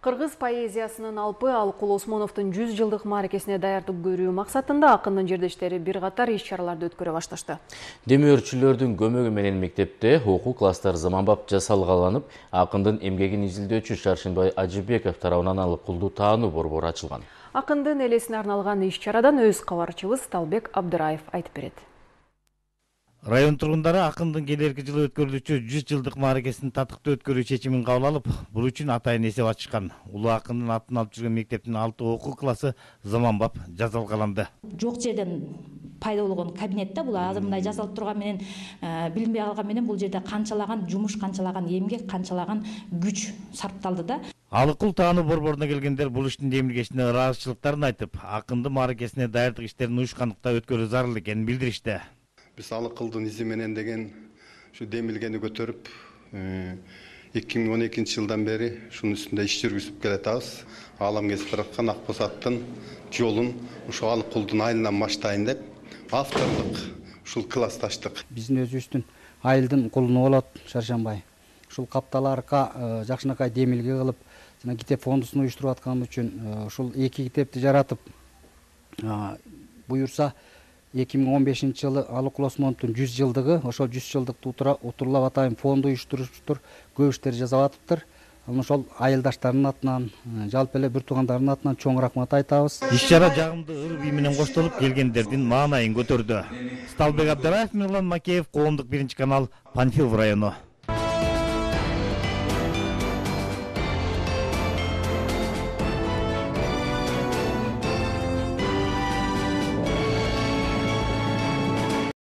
Кыргыз поэзиясынын алпы Алыкул Осмоновдун 100 жылдык мааракесине даярдык көрүү максатында акындын жердештери бир катар иш-чараларды өткөрө башташты. Демөөрчүлөрдүн көмөгү менен мектепте окуу класстары заманбап жасалгаланып, акындын эмгегин изилдөөчү Шаршынбай Ажыбеков тарабынан Алыкулду таануу борбору ачылган. Акындын элесине арналган иш-чарадан өз кабарчыбыз Талбек Абдыраев айтып берет. Район тургундары акындын келерки жылы өткөрүлүүчү 100 жылдык мааракесин татыктуу өткөрүү чечимин кабыл алып, бул үчүн атайын эсеп ачышкан. Улуу акындын атын алып жүргөн мектептин 6 окуу классы заманбап жасалгаланды. Жок жерден пайда болгон кабинетте бул азыр мындай жасалып турган менен билинбей калган менен бул жерде канчалаган жумуш, канчалаган эмгек, канчалаган күч сарпталды да. Алыкул таануу борборуна келгендер бул иштин демилгесине ыраазычылыктарын айтып, акындын мааракесине даярдык иштерин уюшкандыкта өткөрүү зарыл экенин билдиришти. Biz Алыкулдун изи менен деген şu демилгени көтөрүп 2012 жылдан бери шунун үстүндө иш жүргүзүп келатабыз. Алам кесип бараткан Акбосаттын жолун ушу Алыкулдун айылынан баштайын деп авторлук ушул класс таштык. Биздин өзүбүздүн айылдын кулуну болот Шаршанбай. Ушул капталарга жакшынакай демилге кылып, жана китеп фондусун уюштуруп аткан үчүн ушул эки китепти жаратып буюрса 2015 жылы Алыкул Осмоновдун 100 жылдыгы, ошол 100 жылдыкты утурлап атайын фонду уюштуруптур, көп иштер жасап атыптыр. Ошол айылдаштардын атынан, жалпы эле бир туугандардын атынан чоң рахмат айтабыз. Иш-чара жагымдуу ыр-бий менен коштолуп, келгендердин маанайын көтөрдү. Талбек Абдыраев, Мирлан Макеев, Коомдук 1 канал, Панфилов району.